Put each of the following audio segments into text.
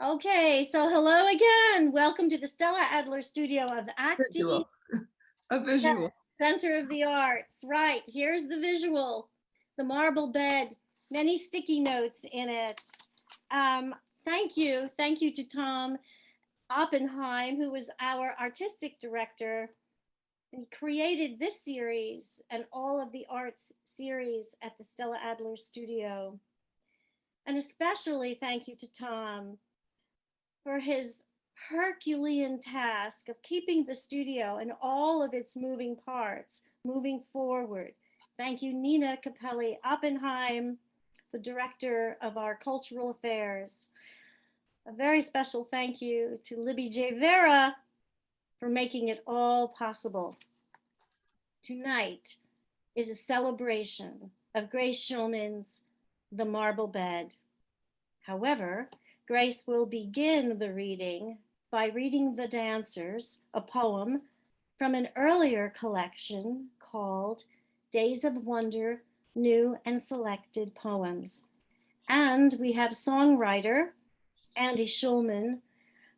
Okay, so hello again. Welcome to the Stella Adler studio of Acti, Visual, a visual. Center of the Arts. Right, here's the visual, the marble bed, many sticky notes in it. Um, thank you. Thank you to Tom Oppenheim, who was our artistic director. He created this series and all of the arts series at the Stella Adler studio. And especially thank you to Tom for his Herculean task of keeping the studio and all of its moving parts moving forward. Thank you, Nina Capelli Oppenheim, the director of our cultural affairs. A very special thank you to Libby J. Vera for making it all possible. Tonight is a celebration of Grace Schulman's The Marble Bed. However, Grace will begin the reading by reading The Dancers, a poem from an earlier collection called Days of Wonder, New and Selected Poems. And we have songwriter Andy Schulman,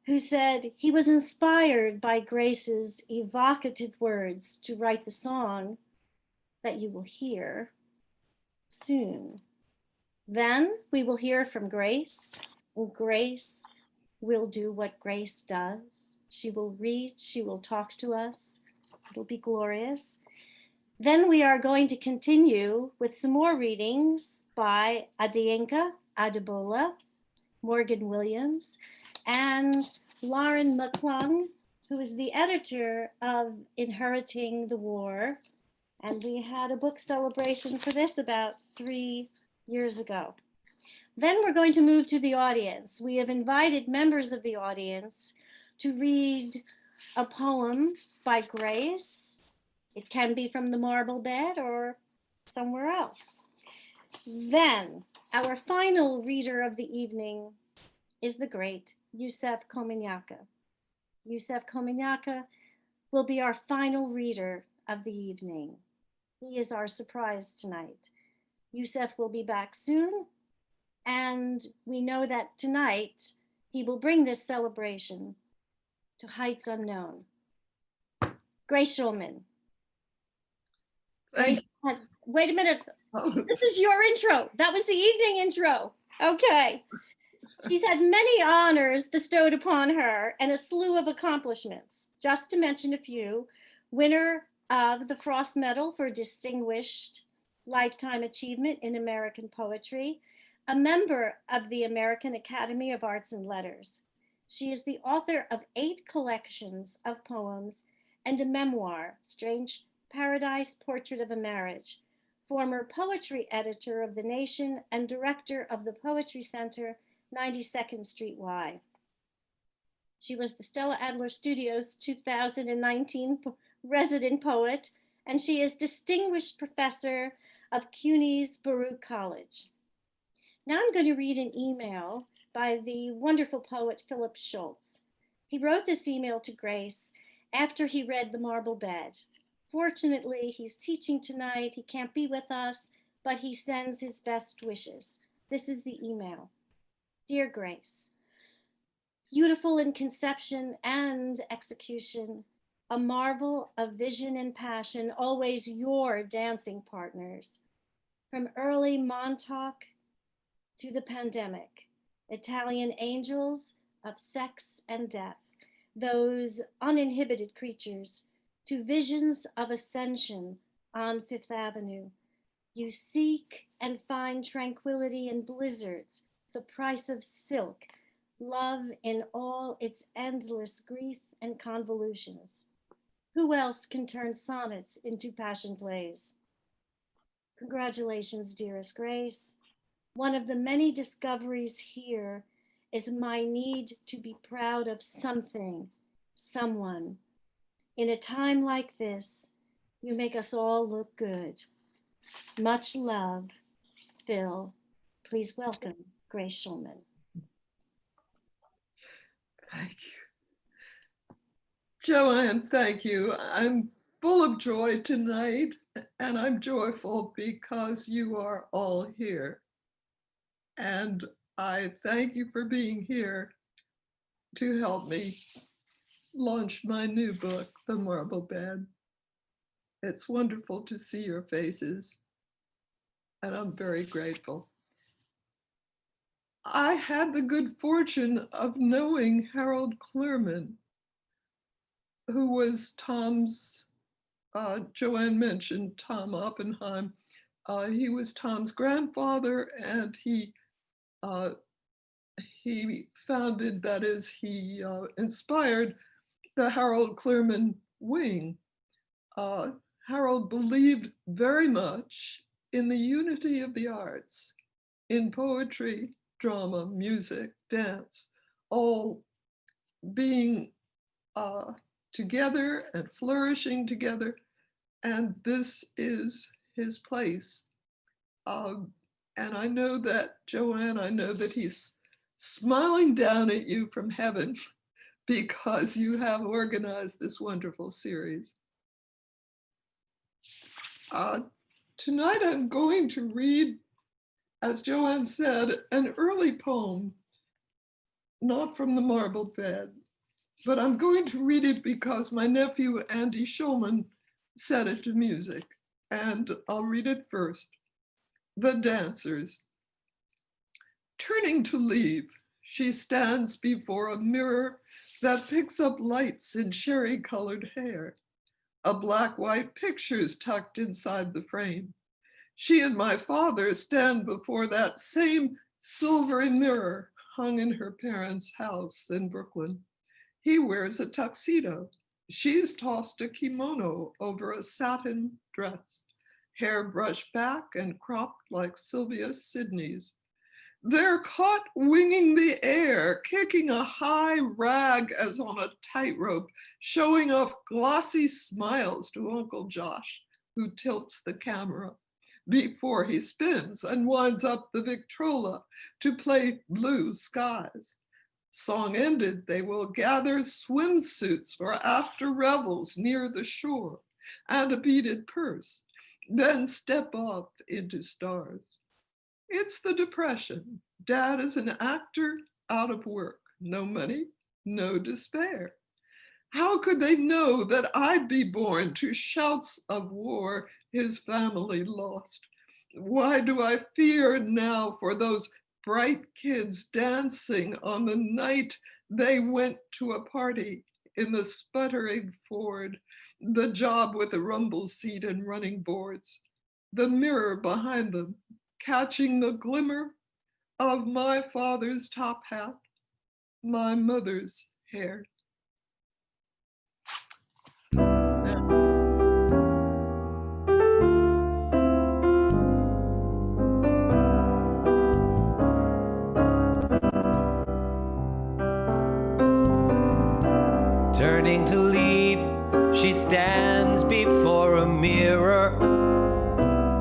who said he was inspired by Grace's evocative words to write the song that you will hear soon. Then we will hear from Grace. Grace will do what Grace does. She will read, she will talk to us. It'll be glorious. Then we are going to continue with some more readings by Adeyinka Adebola, Morgan Williams, and Lauren McClung, who is the editor of Inheriting the War. And we had a book celebration for this about 3 years ago. Then we're going to move to the audience. We have invited members of the audience to read a poem by Grace. It can be from the Marble Bed or somewhere else. Then our final reader of the evening is the great Yusef Kominyaка. Yusef Kominyaка will be our final reader of the evening. He is our surprise tonight. Yusef will be back soon, and we know that tonight he will bring this celebration to heights unknown. Grace Schulman. Thank Grace, wait a minute. you. This is your intro. That was the evening intro. Okay. She's had many honors bestowed upon her and a slew of accomplishments. Just to mention a few, winner of the Frost Medal for Distinguished Lifetime Achievement in American Poetry, a member of the American Academy of Arts and Letters. She is the author of 8 collections of poems and a memoir, Strange Paradise, Portrait of a Marriage, former poetry editor of The Nation and director of the Poetry Center, 92nd Street Y. She was the Stella Adler Studios 2019 resident poet, and she is distinguished professor of CUNY's Baruch College. Now I'm going to read an email by the wonderful poet Philip Schultz. He wrote this email to Grace after he read The Marble Bed. Fortunately, he's teaching tonight. He can't be with us, but he sends his best wishes. This is the email. Dear Grace, beautiful in conception and execution, a marvel of vision and passion, always your dancing partners. From early Montauk to the pandemic, Italian angels of sex and death, those uninhibited creatures, to visions of ascension on Fifth Avenue. You seek and find tranquility in blizzards, the price of silk, love in all its endless grief and convolutions. Who else can turn sonnets into passion plays? Congratulations, dearest Grace. One of the many discoveries here is my need to be proud of something, someone. In a time like this, you make us all look good. Much love, Phil. Please welcome Grace Schulman. Thank you. Joanne, thank you. I'm full of joy tonight, and I'm joyful because you are all here. And I thank you for being here to help me launch my new book, The Marble Bed. It's wonderful to see your faces, and I'm very grateful. I had the good fortune of knowing Harold Clurman, who was Tom's, Joanne mentioned Tom Oppenheim. He was Tom's grandfather, and he founded, that is, he inspired the Harold Clurman wing. Harold believed very much in the unity of the arts, in poetry, drama, music, dance, all being together and flourishing together. And this is his place. And I know that, Joanne, I know that he's smiling down at you from heaven because you have organized this wonderful series. Tonight I'm going to read, as Joanne said, an early poem, not from The Marble Bed, but I'm going to read it because my nephew, Andy Schulman, set it to music, and I'll read it first. The Dancers. Turning to leave, she stands before a mirror that picks up lights in cherry-colored hair. A black-white picture's tucked inside the frame. She and my father stand before that same silvery mirror hung in her parents' house in Brooklyn. He wears a tuxedo. She's tossed a kimono over a satin dress, hair brushed back and cropped like Sylvia Sidney's. They're caught winging the air, kicking a high rag as on a tightrope, showing off glossy smiles to Uncle Josh, who tilts the camera before he spins and winds up the Victrola to play Blue Skies. Song ended, they will gather swimsuits for after revels near the shore and a beaded purse, then step off into stars. It's the Depression. Dad is an actor out of work, no money, no despair. How could they know that I'd be born to shouts of war his family lost? Why do I fear now for those bright kids dancing on the night they went to a party in the sputtering Ford, the job with the rumble seat and running boards, the mirror behind them, catching the glimmer of my father's top hat, my mother's hair. Turning to leave, she stands before a mirror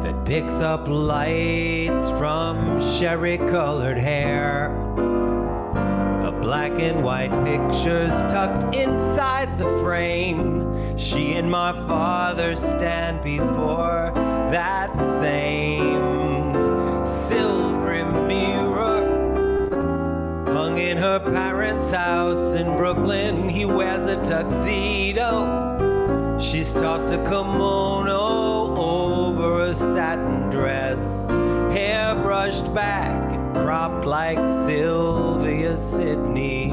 that picks up lights from sherry-colored hair. A black and white picture's tucked inside the frame. She and my father stand before that same silvery mirror hung in her parents' house in Brooklyn. He wears a tuxedo. She's tossed a kimono over a satin dress, hair brushed back and cropped like Sylvia Sidney's.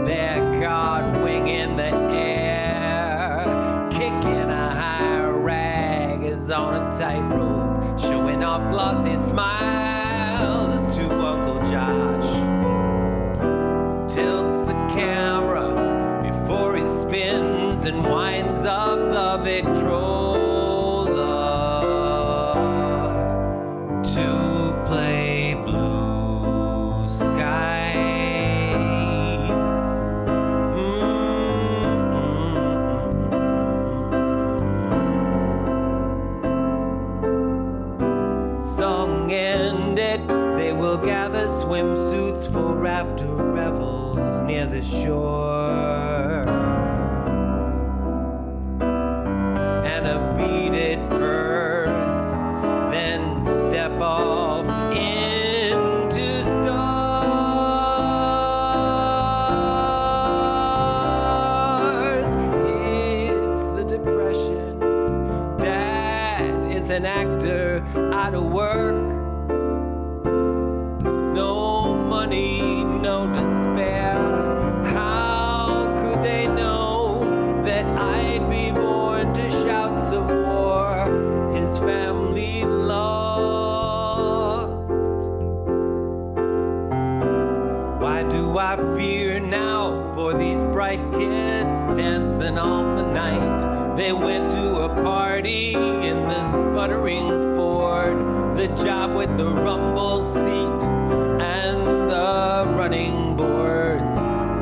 They're caught winging the air, kicking a high rag is on a tightrope, showing off glossy smiles to Uncle Josh, who tilts the camera before he spins and winds up the Victrola to play Blue Skies. Song ended, they will gather swimsuits for after revels near the shore, and a beaded purse, then step off in an actor out of work. No money, no despair. How could they know that I'd be born to shouts of war? His family lost. Why do I fear now for these bright kids dancing all the night? They went to a party in the sputtering Ford, the job with the rumble seat and the running boards,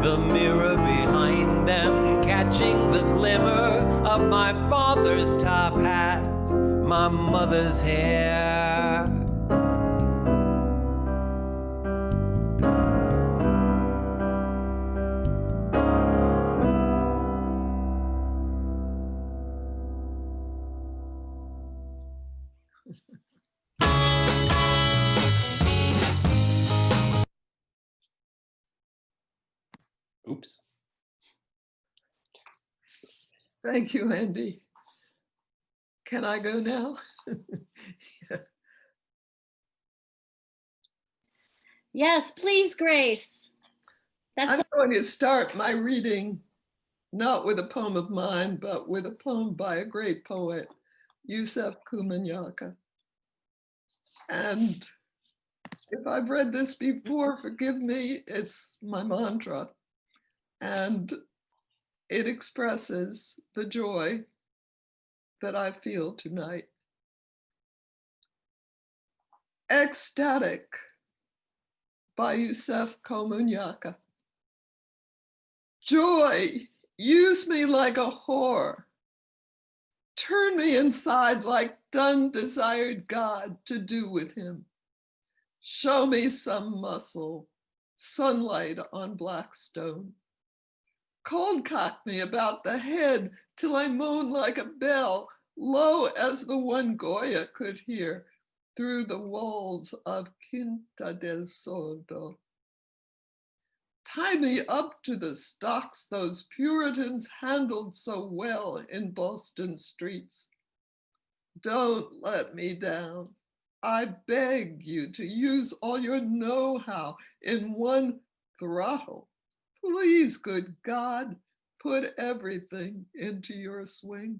the mirror behind them catching the glimmer of my father's top hat, my mother's hair. Oops. Thank you, Andy. Can I go now? Yes, please, Grace. That's I'm what, going to start my reading not with a poem of mine, but with a poem by a great poet, Yusef Kumanyaka. And if I've read this before, forgive me, it's my mantra. And it expresses the joy that I feel tonight. Ecstatic by Yusef Komunyaka. Joy, use me like a whore. Turn me inside like done desired God to do with him. Show me some muscle, sunlight on black stone. Cold cock me about the head till I moan like a bell, low as the one Goya could hear through the walls of Quinta del Sordo. Tie me up to the stocks those Puritans handled so well in Boston streets. Don't let me down. I beg you to use all your know-how in one throttle. Please, good God, put everything into your swing.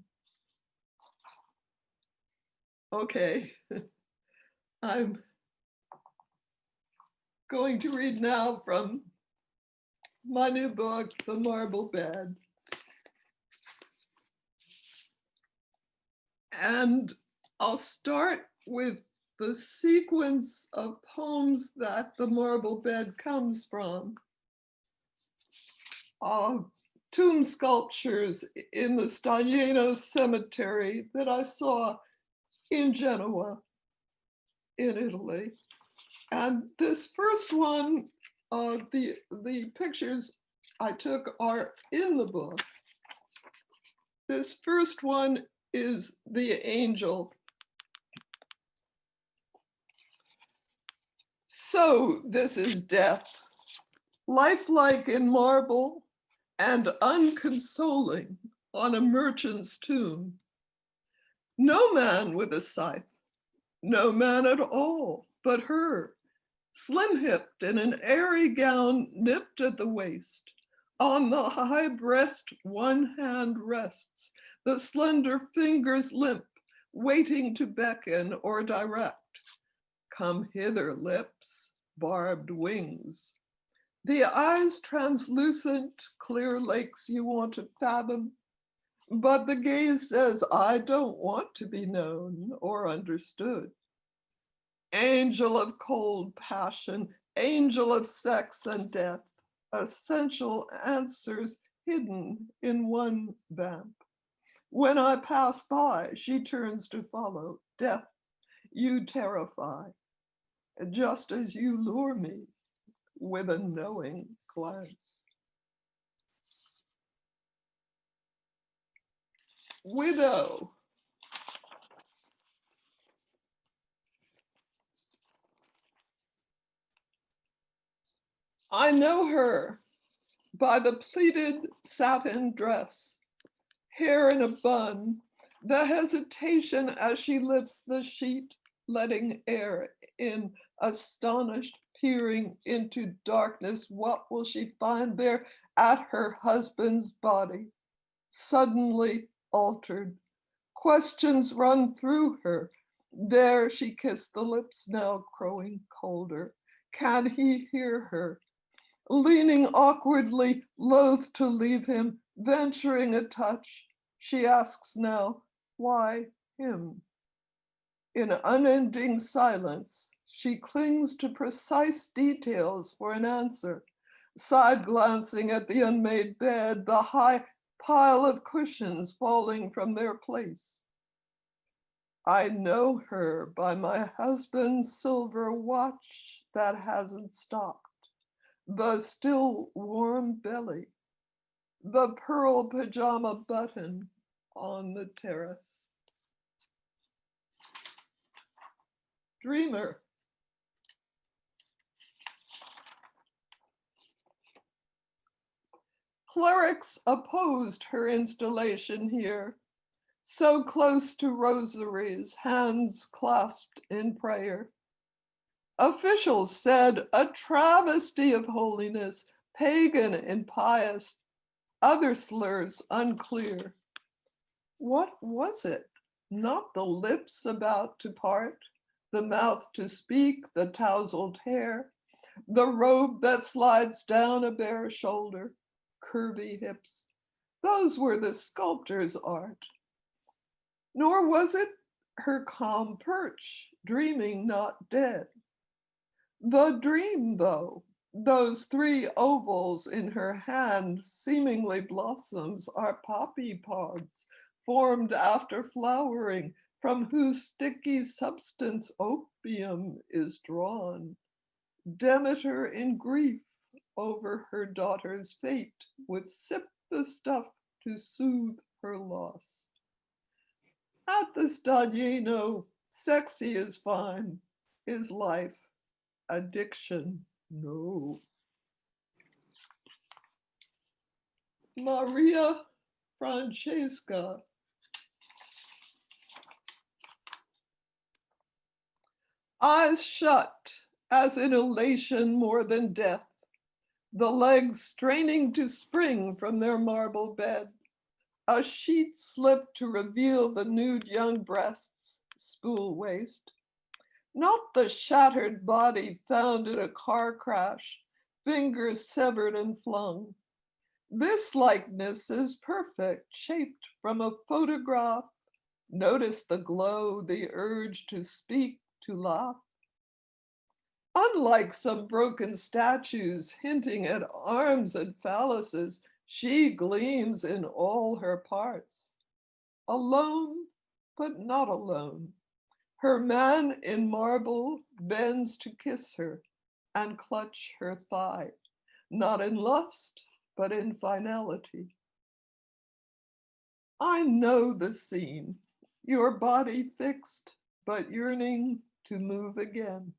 Okay, I'm going to read now from my new book, The Marble Bed. And I'll start with the sequence of poems that The Marble Bed comes from. Tomb sculptures in the Staglieno Cemetery that I saw in Genoa, in Italy. And this first one, the pictures I took are in the book. This first one is the angel. So this is death, lifelike in marble and unconsoling on a merchant's tomb. No man with a scythe, no man at all, but her, slim-hipped in an airy gown nipped at the waist. On the high breast, one hand rests, the slender fingers limp, waiting to beckon or direct. Come hither, lips, barbed wings. The eyes translucent, clear lakes you want to fathom, but the gaze says, I don't want to be known or understood. Angel of cold passion, angel of sex and death, essential answers hidden in one vamp. When I pass by, she turns to follow. Death, you terrify, just as you lure me with a knowing glance. Widow. I know her by the pleated satin dress, hair in a bun, The hesitation as she lifts the sheet, letting air in, astonished, peering into darkness. What will she find there at her husband's body? Suddenly altered. Questions run through her. Dare she kiss the lips now growing colder? Can he hear her? Leaning awkwardly, loath to leave him, venturing a touch, she asks now, why him? In unending silence, she clings to precise details for an answer, side glancing at the unmade bed, the high pile of cushions falling from their place. I know her by my husband's silver watch that hasn't stopped, the still warm belly, the pearl pajama button on the terrace. Dreamer. Clerics opposed her installation here, so close to rosaries, hands clasped in prayer. Officials said a travesty of holiness, pagan and pious, other slurs unclear. What was it? Not the lips about to part, the mouth to speak, the tousled hair, the robe that slides down a bare shoulder, curvy hips. Those were the sculptor's art. Nor was it her calm perch, dreaming not dead. The dream, though, those three ovals in her hand, seemingly blossoms, are poppy pods formed after flowering, from whose sticky substance opium is drawn. Demeter, in grief over her daughter's fate, would sip the stuff to soothe her loss. At the Staglieno, sexy is fine, is life. Addiction, no. Maria Francesca. Eyes shut, as in elation more than death, the legs straining to spring from their marble bed. A sheet slipped to reveal the nude young breasts, spool waist. Not the shattered body found in a car crash, fingers severed and flung. This likeness is perfect, shaped from a photograph. Notice the glow, the urge to speak, to laugh. Unlike some broken statues hinting at arms and phalluses, she gleams in all her parts. Alone, but not alone. Her man in marble bends to kiss her and clutch her thigh, not in lust, but in finality. I know the scene, your body fixed, but yearning to move again.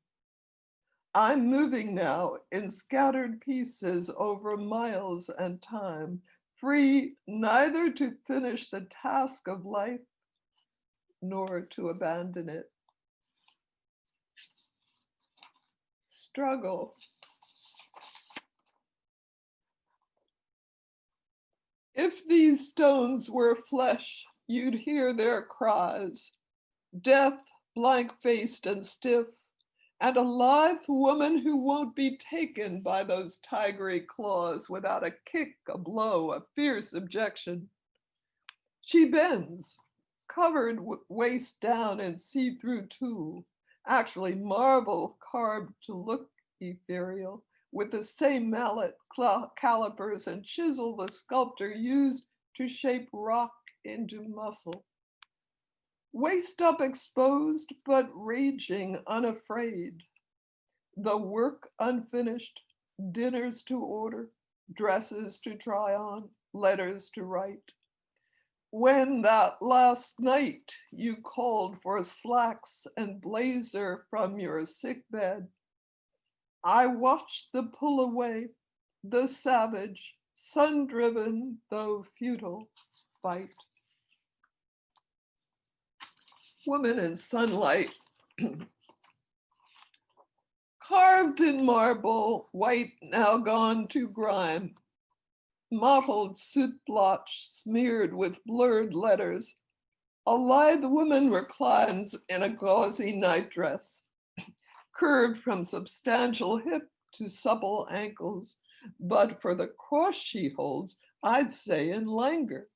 I'm moving now in scattered pieces over miles and time, free neither to finish the task of life nor to abandon it. Struggle. If these stones were flesh, you'd hear their cries. Death, blank-faced and stiff, and a lithe woman who won't be taken by those tigery claws without a kick, a blow, a fierce objection. She bends, covered waist down in see-through tulle, actually marble carved to look ethereal, with the same mallet, calipers, and chisel the sculptor used to shape rock into muscle. Waist up exposed, but raging unafraid. The work unfinished, dinners to order, dresses to try on, letters to write. When that last night you called for slacks and blazer from your sick bed, I watched the pull away, the savage, sun-driven though futile fight. Woman in Sunlight. Carved in marble, white now gone to grime, mottled soot blotch smeared with blurred letters, a lithe woman reclines in a gauzy nightdress, curved from substantial hip to supple ankles, but for the cross she holds, I'd say in languor.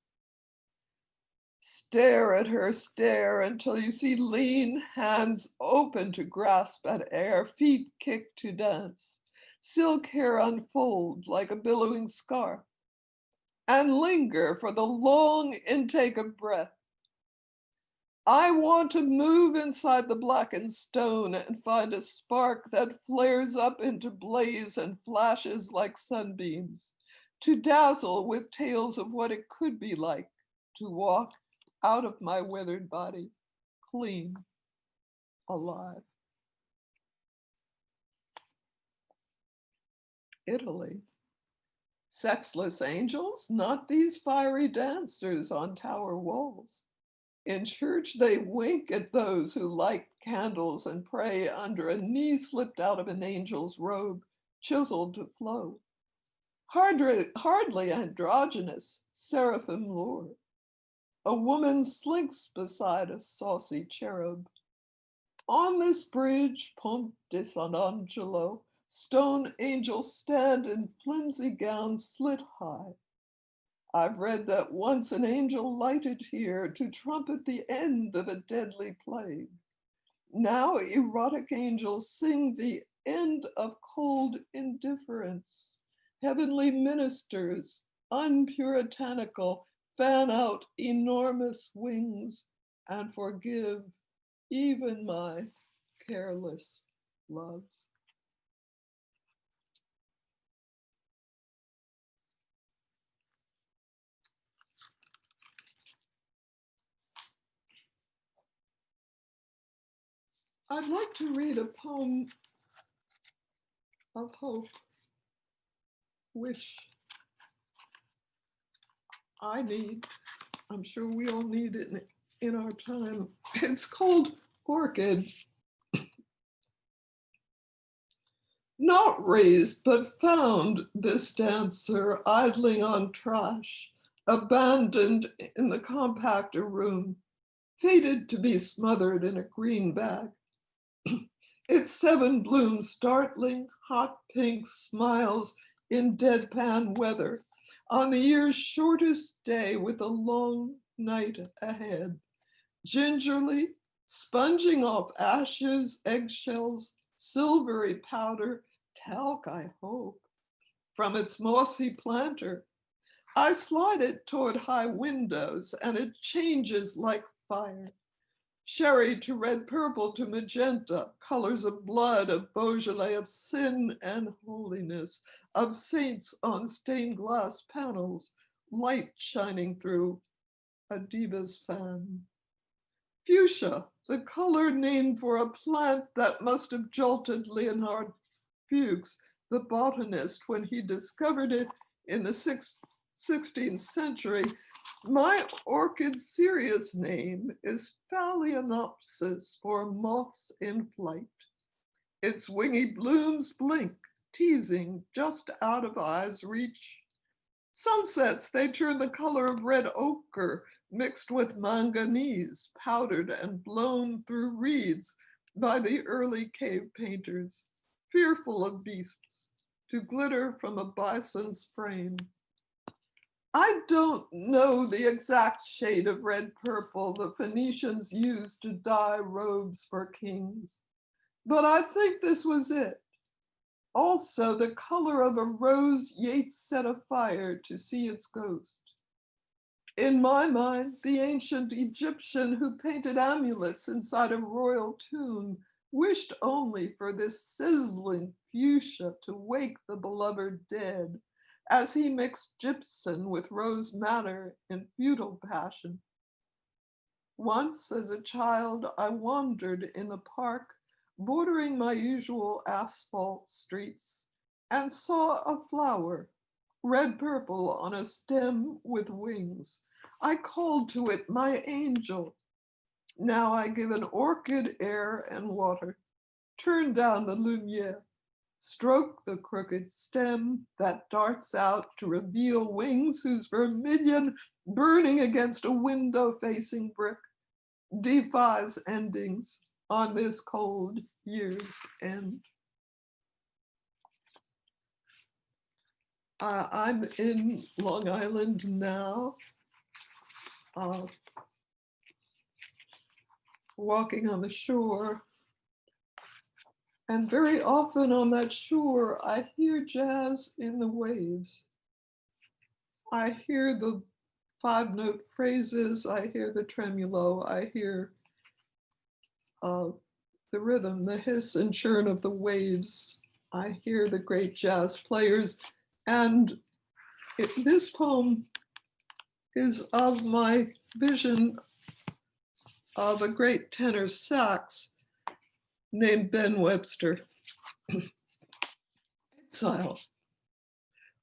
Stare at her, stare until you see lean hands open to grasp at air, feet kick to dance, silk hair unfold like a billowing scarf, and linger for the long intake of breath. I want to move inside the blackened stone and find a spark that flares up into blaze and flashes like sunbeams, to dazzle with tales of what it could be like to walk out of my weathered body, clean, alive. Italy. Sexless angels, not these fiery dancers on tower walls. In church, they wink at those who light candles and pray under a knee slipped out of an angel's robe, chiseled to flow. Hardly androgynous, seraphim lore. A woman slinks beside a saucy cherub. On this bridge, Ponte di San Angelo, stone angels stand in flimsy gowns slit high. I've read that once an angel lighted here to trumpet the end of a deadly plague. Now erotic angels sing the end of cold indifference. Heavenly ministers, unpuritanical, fan out enormous wings and forgive even my careless loves. I'd like to read a poem of hope, which I need. I'm sure we all need it in our time. It's called Orchid. Not raised, but found, this dancer idling on trash, abandoned in the compactor room, fated to be smothered in a green bag. Its 7 blooms startling, hot pink smiles in deadpan weather on the year's shortest day with a long night ahead. Gingerly, sponging off ashes, eggshells, silvery powder, talc, I hope, from its mossy planter. I slide it toward high windows and it changes like fire. Sherry to red, purple to magenta, colors of blood, of Beaujolais, of sin and holiness, of saints on stained glass panels, light shining through a diva's fan. Fuchsia, the color named for a plant that must have jolted Leonard Fuchs, the botanist, when he discovered it in the 16th century. My orchid's serious name is Phalaenopsis, for moths in flight. Its wingy blooms blink, teasing just out of eye's reach. Sunsets, they turn the color of red ochre mixed with manganese, powdered and blown through reeds by the early cave painters, fearful of beasts, to glitter from a bison's frame. I don't know the exact shade of red purple the Phoenicians used to dye robes for kings, but I think this was it. Also, the color of a rose Yeats set afire to see its ghost. In my mind, the ancient Egyptian who painted amulets inside a royal tomb wished only for this sizzling fuchsia to wake the beloved dead, as he mixed gypsum with rose madder in futile passion. Once, as a child, I wandered in the park bordering my usual asphalt streets and saw a flower, red-purple on a stem with wings. I called to it my angel. Now I give an orchid air and water. Turn down the lumiere. Stroke the crooked stem that darts out to reveal wings whose vermilion, burning against a window-facing brick, defies endings on this cold year's end. I'm in Long Island now, walking on the shore. And very often on that shore, I hear jazz in the waves. I hear the 5-note phrases, I hear the tremulo, I hear the rhythm, the hiss and churn of the waves. I hear the great jazz players. And this poem is of my vision of a great tenor sax named Ben Webster. Exile.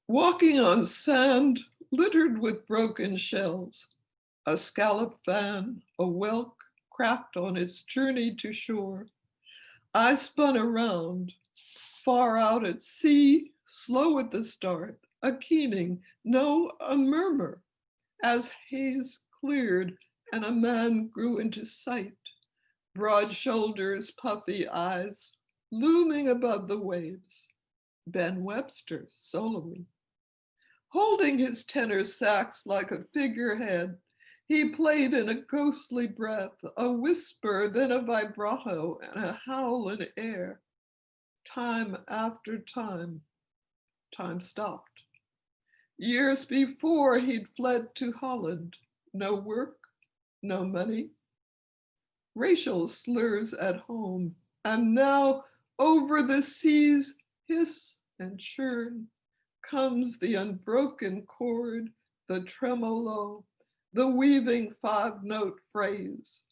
Walking on sand littered with broken shells, a scallop fan, a whelk cracked on its journey to shore. I spun around, far out at sea, slow at the start, a keening, no, a murmur, as haze cleared and a man grew into sight. Broad shoulders, puffy eyes, looming above the waves. Ben Webster, soloing. Holding his tenor sax like a figurehead, he played in a ghostly breath, a whisper, then a vibrato, and a howl in air. Time after time, time stopped. Years before, he'd fled to Holland. No work, no money, racial slurs at home, and now over the seas, hiss and churn, comes the unbroken chord, the tremolo, the weaving 5-note phrase,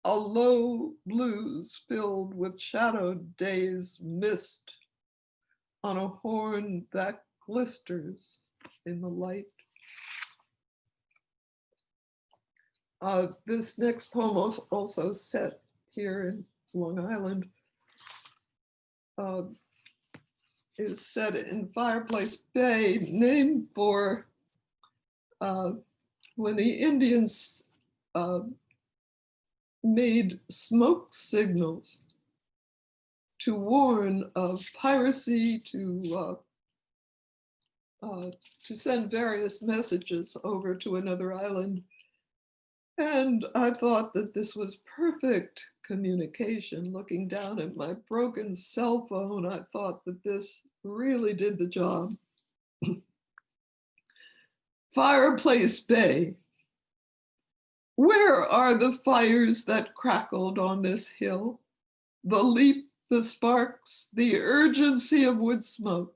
a low blues filled with shadowed days mist on a horn that glisters in the light. This next poem also set here in Long Island is set in Fireplace Bay, named for when the Indians made smoke signals to warn of piracy, to send various messages over to another island. And I thought that this was perfect communication. Looking down at my broken cell phone, I thought that this really did the job. Fireplace Bay. Where are the fires that crackled on this hill? The leap, the sparks, the urgency of wood smoke.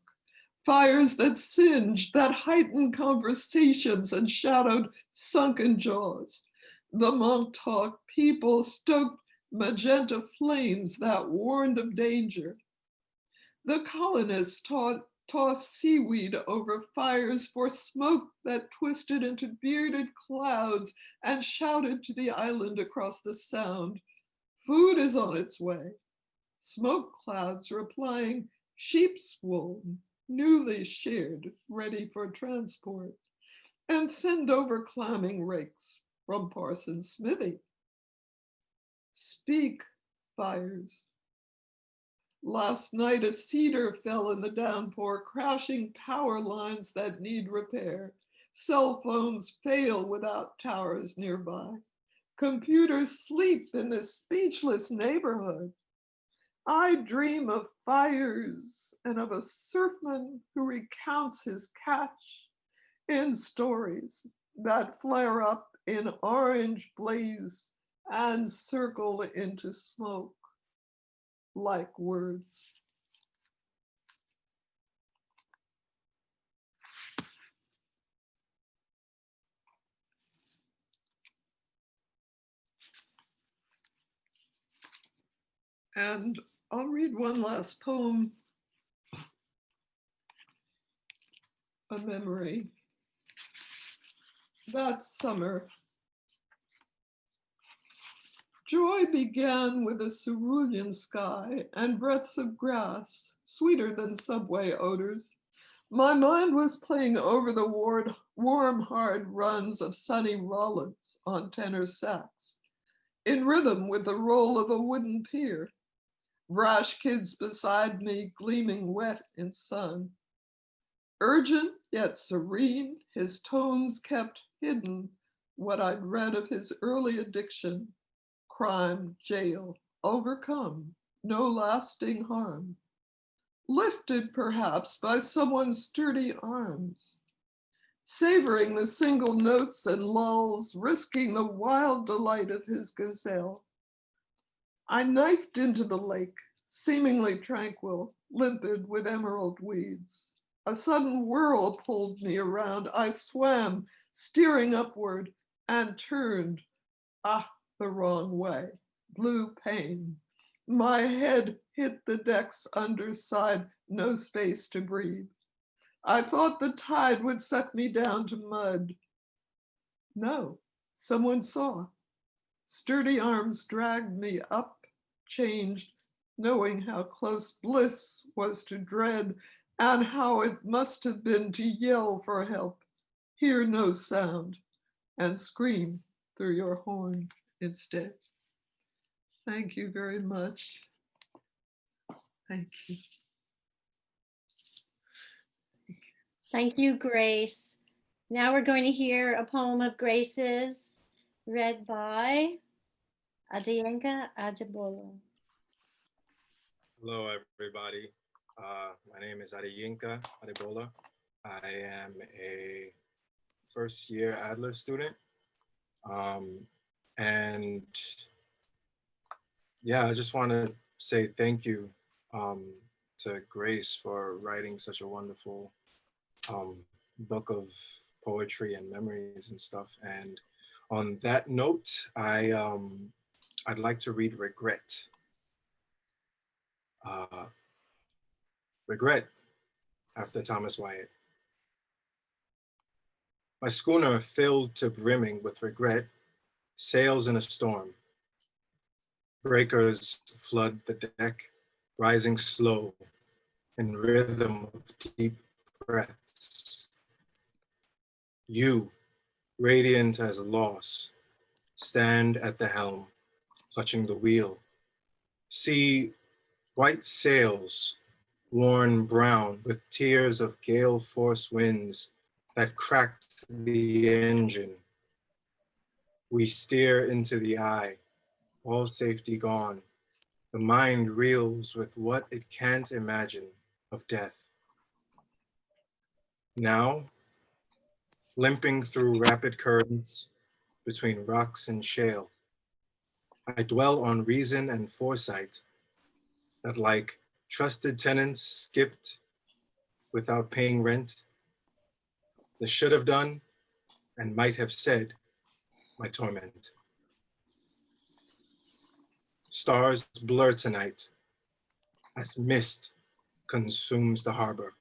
Fires that singed, that heightened conversations and shadowed sunken jaws. The Montauk people stoked magenta flames that warned of danger. The colonists tossed seaweed over fires for smoke that twisted into bearded clouds and shouted to the island across the sound, food is on its way. Smoke clouds replying, sheep's wool, newly sheared, ready for transport, and send over clamming rakes from Parson's smithy. Speak, fires. Last night, a cedar fell in the downpour, crashing power lines that need repair. Cell phones fail without towers nearby. Computers sleep in this speechless neighborhood. I dream of fires and of a surfman who recounts his catch in stories that flare up in orange blaze and circle into smoke like words. And I'll read one last poem, a memory. That summer, Joy began with a cerulean sky and breaths of grass, sweeter than subway odors. My mind was playing over the warm, hard runs of Sonny Rollins on tenor sax, in rhythm with the roll of a wooden pier. Brash kids beside me gleaming wet in sun. Urgent yet serene, his tones kept hidden what I'd read of his early addiction, crime, jail, overcome, no lasting harm. Lifted perhaps by someone's sturdy arms, savoring the single notes and lulls, risking the wild delight of his gazelle. I knifed into the lake, seemingly tranquil, limpid with emerald weeds. A sudden whirl pulled me around. I swam, steering upward, and turned, the wrong way. Blue pain. My head hit the deck's underside, no space to breathe. I thought the tide would suck me down to mud. No, someone saw. Sturdy arms dragged me up, changed, knowing how close bliss was to dread and how it must have been to yell for help, hear no sound, and scream through your horn instead. Thank you very much. Thank you. Thank you, Grace. Now we're going to hear a poem of Grace's read by Adiyenka Ajibolo. Hello, everybody. My name is Adiyenka Adebola. I am a first-year Adler student. And yeah, I just want to say thank you to Grace for writing such a wonderful book of poetry and memories and stuff. And on that note, I'd like to read Regret. Regret, after Thomas Wyatt. My schooner filled to brimming with regret sails in a storm. Breakers flood the deck, rising slow in rhythm of deep breaths. You, radiant as loss, stand at the helm, clutching the wheel. See white sails worn brown with tears of gale force winds that cracked the engine. We steer into the eye, all safety gone. The mind reels with what it can't imagine of death. Now, limping through rapid currents between rocks and shale, I dwell on reason and foresight that, like trusted tenants skipped without paying rent, the should have done and might have said my torment. Stars blur tonight as mist consumes the harbor.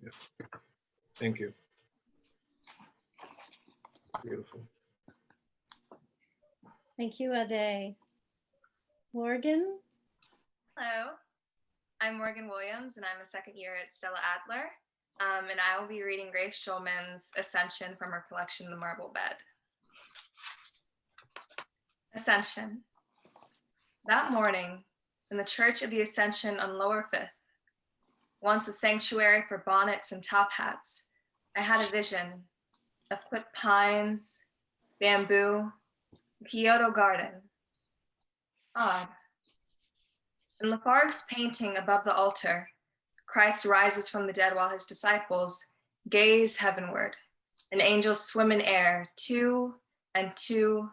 Yeah. Thank you. It's beautiful. Thank you, Ade. Morgan? Hello, I'm Morgan Williams, and I'm a second year at Stella Adler, and I will be reading Grace Schulman's Ascension from her collection, The Marble Bed. Ascension. That morning, in the Church of the Ascension on Lower Fifth, once a sanctuary for bonnets and top hats, I had a vision of clipped pines, bamboo, a Kyoto garden. Odd. In Lafargue's painting above the altar, Christ rises from the dead while his disciples gaze heavenward, and angels swim in air, two and two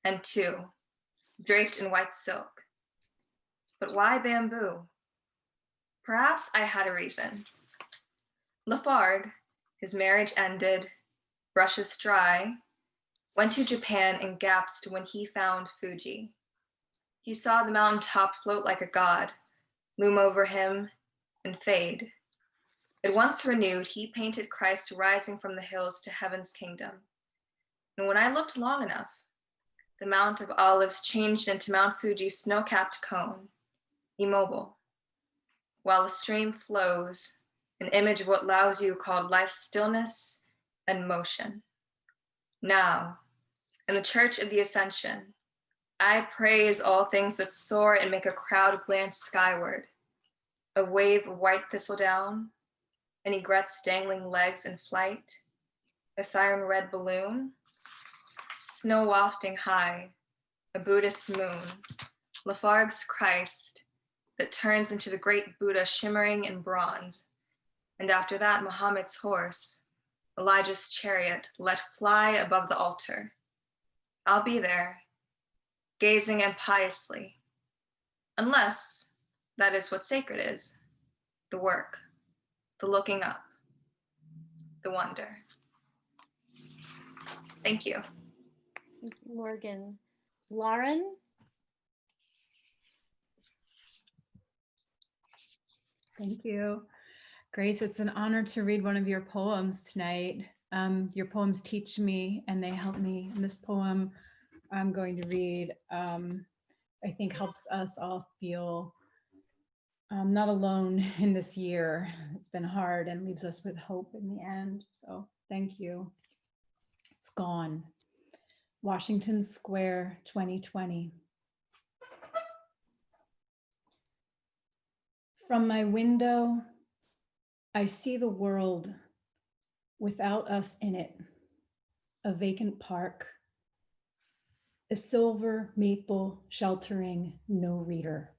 and two, draped in white silk. But why bamboo? Perhaps I had a reason. Lafargue, his marriage ended, brushes dry, went to Japan and gasped when he found Fuji. He saw the mountaintop float like a god, loom over him and fade. At once renewed, he painted Christ rising from the hills to heaven's kingdom. And when I looked long enough, The Mount of Olives changed into Mount Fuji's snow-capped cone, immobile, while the stream flows, an image of what Lao Tzu called life's stillness and motion. Now, in the Church of the Ascension, I praise all things that soar and make a crowd glance skyward. A wave of white thistledown, an egret's dangling legs in flight, a siren red balloon, snow wafting high, a Buddhist moon, Lafargue's Christ that turns into the great Buddha shimmering in bronze, and after that Muhammad's horse, Elijah's chariot let fly above the altar. I'll be there, gazing impiously, unless that is what sacred is, the work, the looking up, the wonder. Thank you. Thank you, Morgan. Lauren? Thank you. Grace, it's an honor to read one of your poems tonight. Your poems teach me and they help me. And this poem I'm going to read, I think helps us all feel not alone in this year. It's been hard and leaves us with hope in the end. So thank you. It's gone. Washington Square, 2020. From my window, I see the world without us in it, a vacant park, a silver maple sheltering no reader,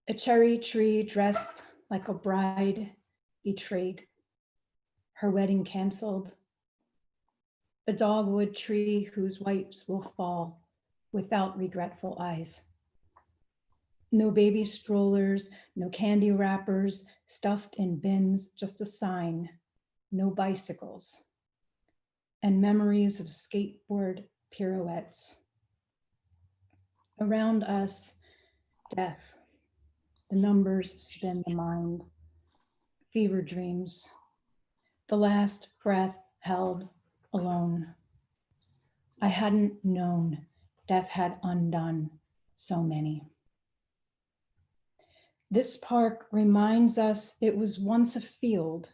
a cherry tree dressed like a bride betrayed, her wedding canceled, a dogwood tree whose wipes will fall without regretful eyes. No baby strollers, no candy wrappers stuffed in bins, just a sign, no bicycles, and memories of skateboard pirouettes. Around us, death, the numbers spin the mind, fever dreams, the last breath held alone. I hadn't known death had undone so many. This park reminds us it was once a field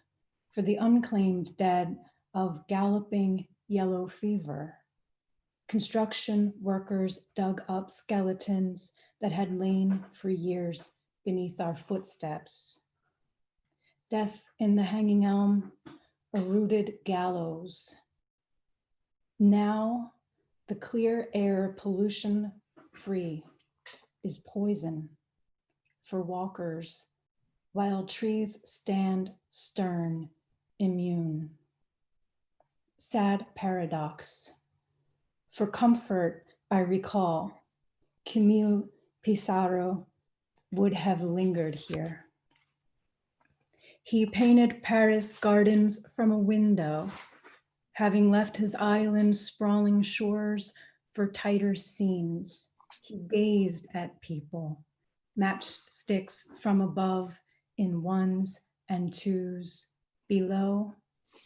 for the unclaimed dead of galloping yellow fever. Construction workers dug up skeletons that had lain for years beneath our footsteps. Death in the hanging elm, a rooted gallows. Now, the clear air pollution free is poison for walkers, while trees stand stern, immune. Sad paradox. For comfort, I recall Camille Pissarro would have lingered here. He painted Paris gardens from a window, having left his island sprawling shores for tighter scenes. He gazed at people, matchsticks from above in ones and twos. Below,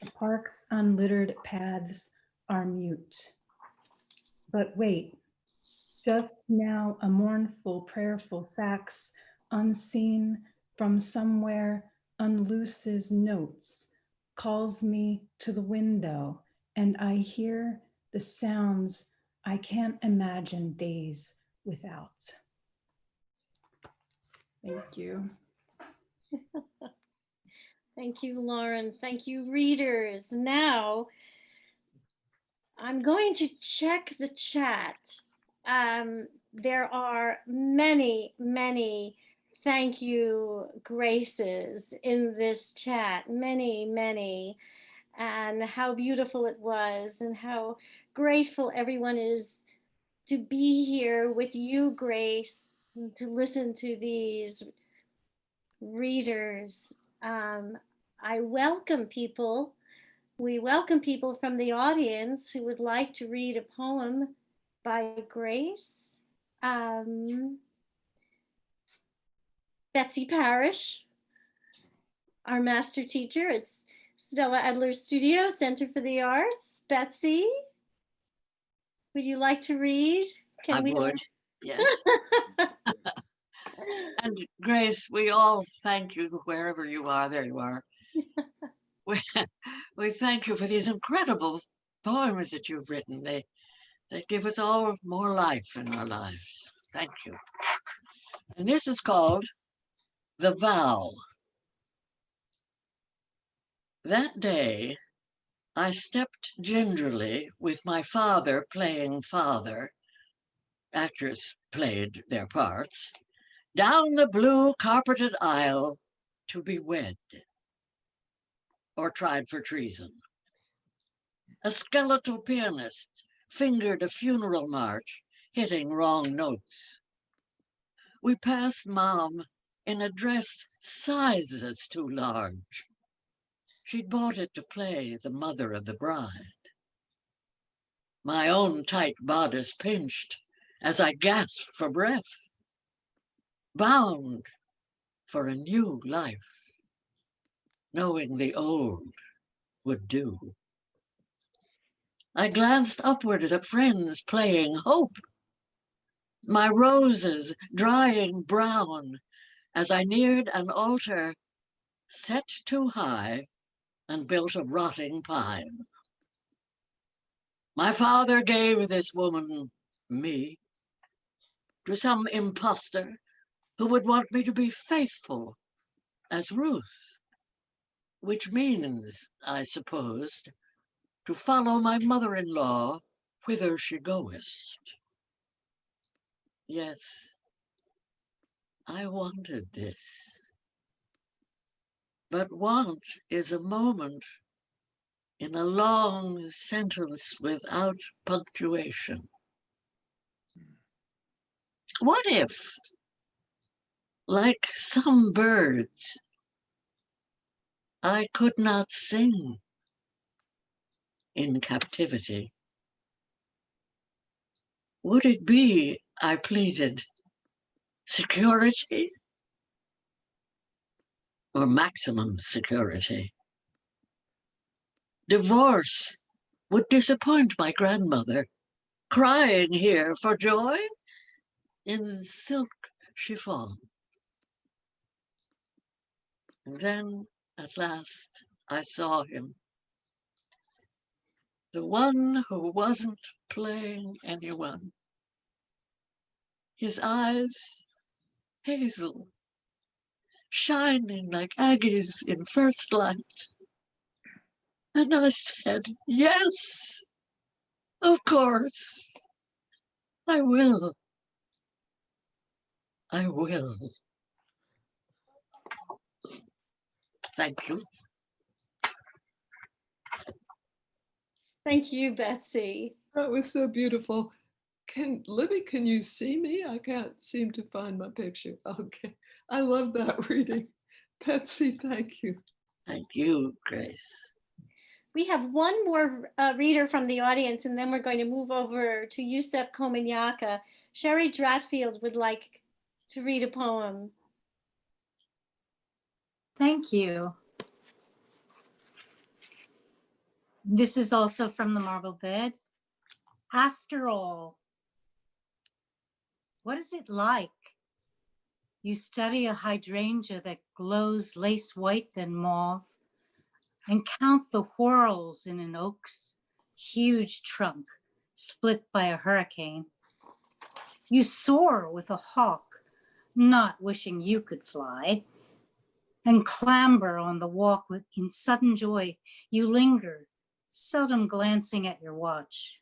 the park's unlittered paths are mute. But wait, just now a mournful, prayerful sax, unseen from somewhere, unlooses notes, calls me to the window, and I hear the sounds I can't imagine days without. Thank you. Thank you, Lauren. Thank you, readers. Now, I'm going to check the chat. There are many, many thank you graces in this chat, many, many, and how beautiful it was and how grateful everyone is to be here with you, Grace, to listen to these readers. I welcome people. We welcome people from the audience who would like to read a poem by Grace. Betsy Parrish, our master teacher at Stella Adler Studio, Center for the Arts. Betsy. Would you like to read? I would, yes. And Grace, we all thank you wherever you are. There you are. We thank you for these incredible poems that you've written. They give us all more life in our lives. Thank you. And this is called The Vow. That day, I stepped gingerly with my father playing father. Actors played their parts. Down the blue carpeted aisle to be wed or tried for treason. A skeletal pianist fingered a funeral march, hitting wrong notes. We passed Mom in a dress sizes too large. She'd bought it to play the mother of the bride. My own tight bodice pinched as I gasped for breath, bound for a new life, knowing the old would do. I glanced upward at friends playing hope, my roses drying brown as I neared an altar set too high and built of rotting pine. My father gave this woman, me, to some imposter who would want me to be faithful as Ruth, which means, I supposed, to follow my mother-in-law whither she goest. Yes, I wanted this. But want is a moment in a long sentence without punctuation. What if, like some birds, I could not sing in captivity? Would it be, I pleaded, security or maximum security? Divorce would disappoint my grandmother, crying here for joy in silk chiffon. And then, at last, I saw him. The one who wasn't playing anyone. His eyes, hazel, shining like Aggie's in first light. And I said, yes, of course, I will. I will. Thank you. Thank you, Betsy. That was so beautiful. Libby, can you see me? I can't seem to find my picture. Okay. I love that reading. Betsy, thank you. Thank you, Grace. We have one more reader from the audience, and then we're going to move over to Yusef Komanyaka. Sherry Dratfield would like to read a poem. Thank you. This is also from the Marble Bed. After all, what is it like? You study a hydrangea that glows lace white than mauve, and count the whorls in an oak's huge trunk split by a hurricane. You soar with a hawk, not wishing you could fly, and clamber on the walk in sudden joy. You linger, seldom glancing at your watch.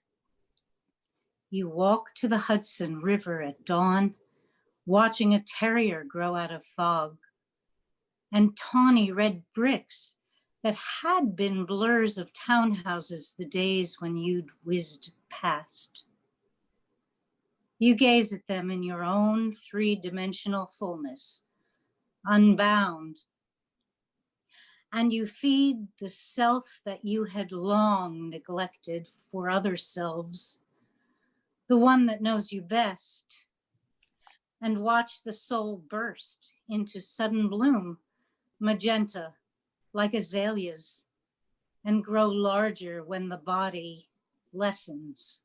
You walk to the Hudson River at dawn, watching a terrier grow out of fog, and tawny red bricks that had been blurs of townhouses the days when you'd whizzed past. You gaze at them in your own three-dimensional fullness, unbound, and you feed the self that you had long neglected for other selves, the one that knows you best, and watch the soul burst into sudden bloom, magenta, like azaleas, and grow larger when the body lessens.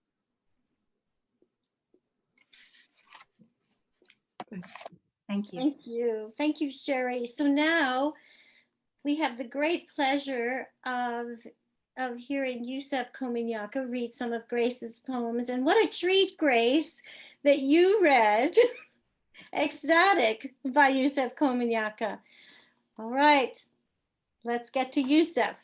Thank you. Thank you. Thank you, Sherry. So now we have the great pleasure of hearing Yusef Kominyaка read some of Grace's poems. And what a treat, Grace, that you read Ecstatic by Yusef Kominyaка. All right, let's get to Yusef.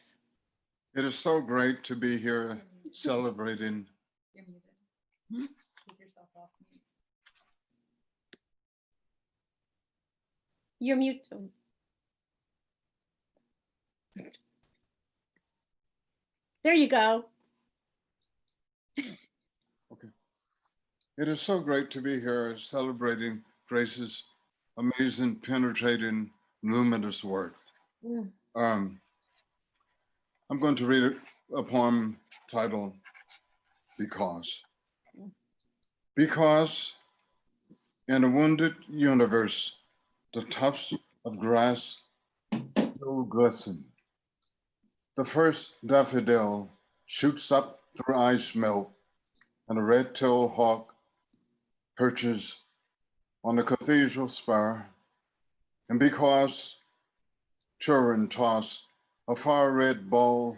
It is so great to be here celebrating. You're muted. Keep yourself off mute. You're mute. There you go. Okay. It is so great to be here celebrating Grace's amazing, penetrating, luminous work. Mm. I'm going to read a poem titled Because. Because in a wounded universe, the tufts of grass still glisten. The first daffodil shoots up through ice melt, and a red-tailed hawk perches on the cathedral spire. And because children toss a far red ball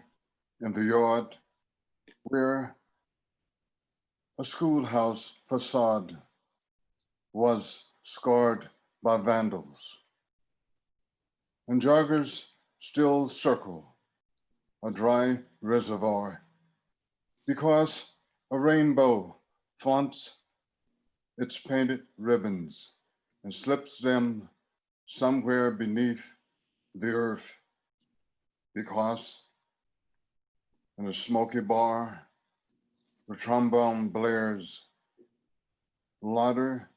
in the yard where a schoolhouse facade was scarred by vandals, and joggers still circle a dry reservoir, because a rainbow flaunts its painted ribbons and slips them somewhere beneath the earth, because in a smoky bar, the trombone blares louder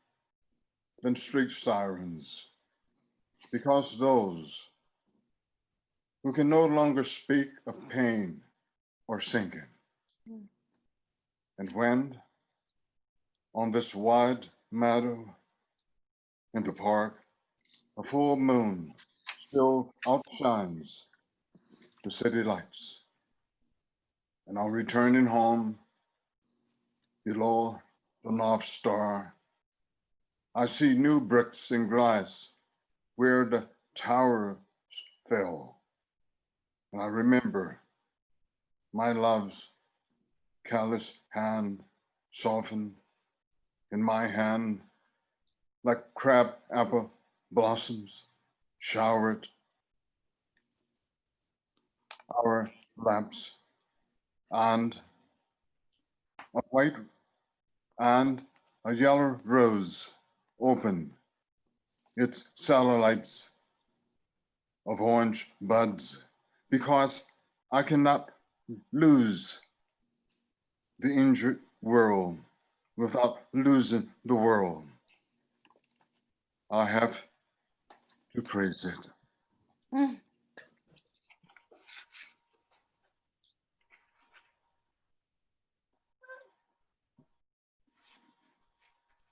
than street sirens, because those who can no longer speak of pain or sinking. And when, on this wide meadow in the park, a full moon still outshines the city lights, and on returning home below the North Star, I see new bricks and glass where the tower fell. And I remember my love's callous hand softened in my hand like crab apple blossoms showered our laps, and a white and a yellow rose opened its satellites of orange buds, because I cannot lose the injured world without losing the world. I have to praise it. Mm.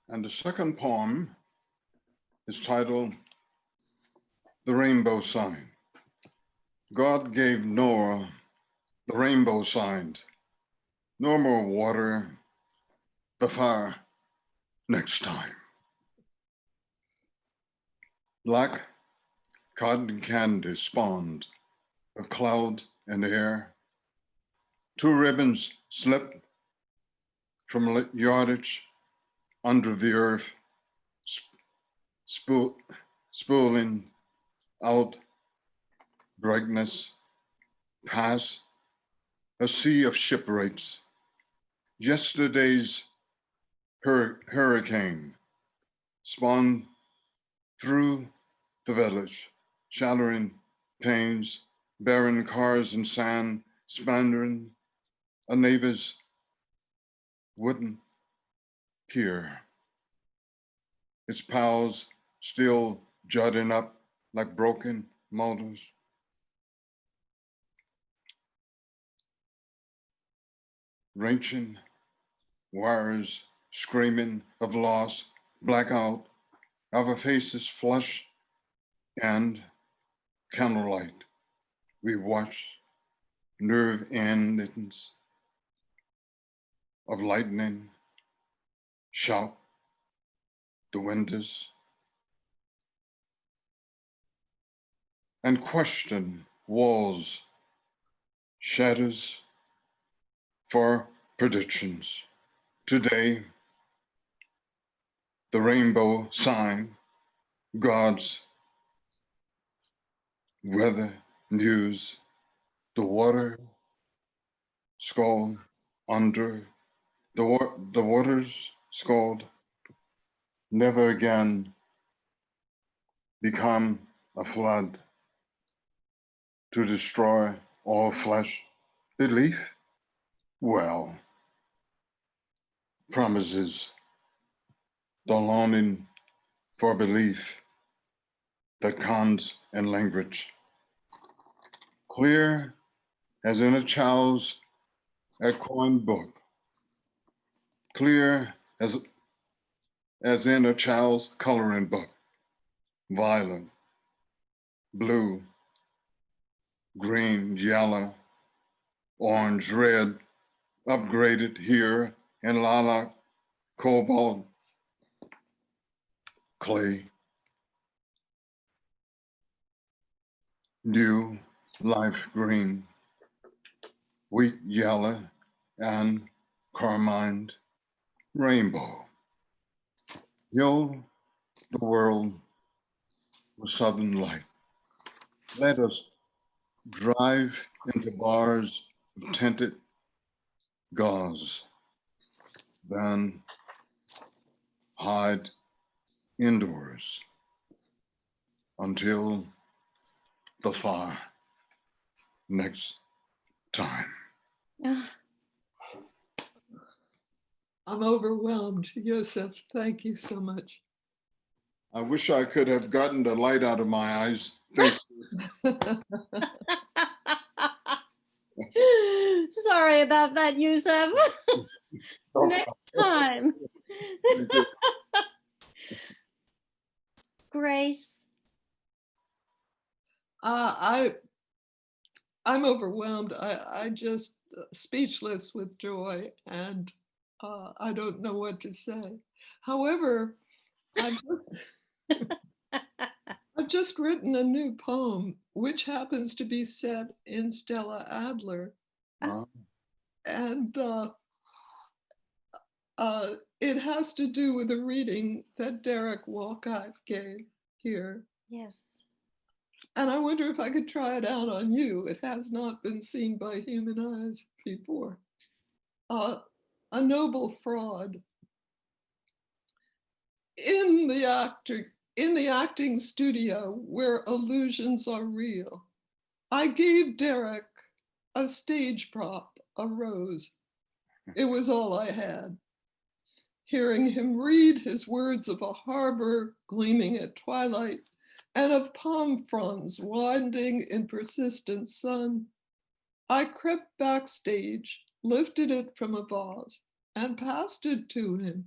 And the second poem is titled The Rainbow Sign. God gave Noah the rainbow sign. No more water, the fire next time. Black cotton candy spawned of cloud and air. Two ribbons slipped from yardage under the earth, spooling out brightness past a sea of shipwrights. Yesterday's hurricane spun through the village, shattering panes, barren cars and sand, spandering a neighbor's wooden pier. Its piles still jutting up like broken motors. Wrenching wires, screaming of loss, blackout, our faces flush and candlelight. We watch nerve endings of lightning shout the windows and question walls, shadows for predictions. Today, the rainbow sign, God's weather news, the water scald under, the waters scald, never again become a flood to destroy all flesh. Belief? Well, promises the longing for belief that comes in language, clear as in a child's echoing book, clear as in a child's coloring book, violet, blue, green, yellow, orange, red, upgraded here in lilac, cobalt, clay, new, life green, wheat yellow, and carmine rainbow. Heal the world with southern light. Let us drive into bars of tinted gauze, then hide indoors until the far next time. I'm overwhelmed. Yosef, thank you so much. I wish I could have gotten the light out of my eyes. Thank you. Sorry about that, Yusuf. Next time. Grace. I'm overwhelmed. I just speechless with joy, and I don't know what to say. However, I've just written a new poem, which happens to be set in Stella Adler. And it has to do with a reading that Derek Walcott gave here. Yes. And I wonder if I could try it out on you. It has not been seen by human eyes before. A noble fraud. In the acting studio where illusions are real, I gave Derek a stage prop, a rose. It was all I had. Hearing him read his words of a harbor gleaming at twilight and of palm fronds winding in persistent sun, I crept backstage, lifted it from a vase, and passed it to him.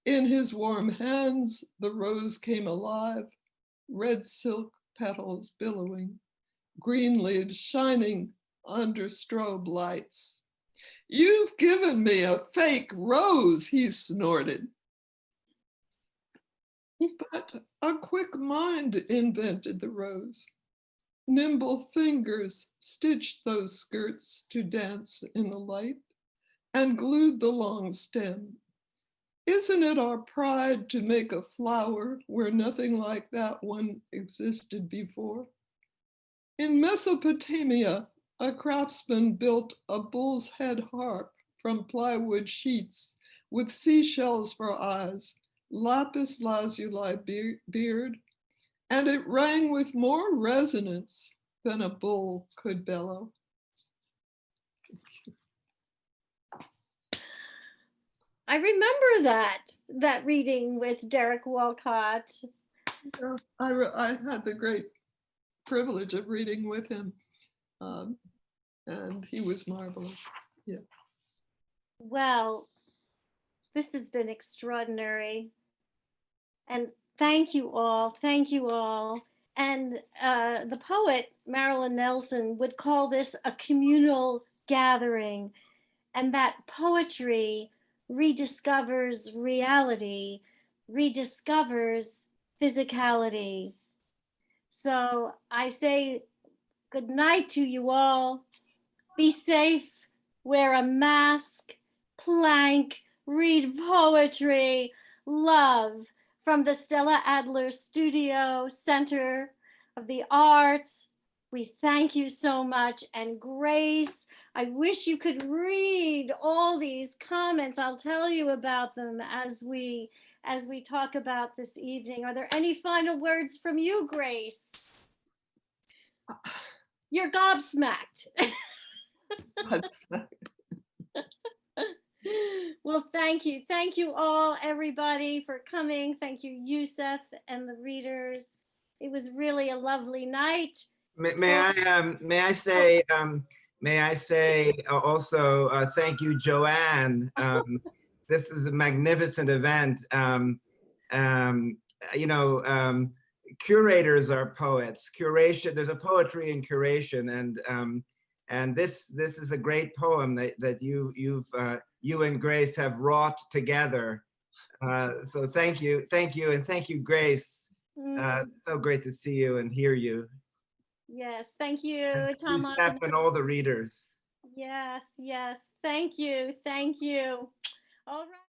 In his warm hands, the rose came alive, red silk petals billowing, green leaves shining under strobe lights. "You've given me a fake rose," he snorted. But a quick mind invented the rose. Nimble fingers stitched those skirts to dance in the light and glued the long stem. Isn't it our pride to make a flower where nothing like that one existed before? In Mesopotamia, a craftsman built a bull's head harp from plywood sheets with seashells for eyes, lapis lazuli beard, and it rang with more resonance than a bull could bellow. I remember that reading with Derek Walcott. I had the great privilege of reading with him, and he was marvelous. Yeah. Well, this has been extraordinary. And thank you all. Thank you all. And the poet Marilyn Nelson would call this a communal gathering, and that poetry rediscovers reality, rediscovers physicality. So I say good night to you all. Be safe, wear a mask, plank, read poetry, love from the Stella Adler Studio Center of the Arts. We thank you so much. And Grace, I wish you could read all these comments. I'll tell you about them as we talk about this evening. Are there any final words from you, Grace? You're gobsmacked. That's Well, thank you. Thank you all, everybody, for coming. Thank you, Yusef and the readers. It was really a lovely night. May I say also thank you, Joanne. This is a magnificent event. You know, curators are poets. Curation, there's a poetry in curation, and this is a great poem that you and Grace have wrought together. So thank you, and thank you, Grace. So great to see you and hear you. Yes, thank you, And Tom. Steph and all the readers. Yes, yes. Thank you. Thank you. All right.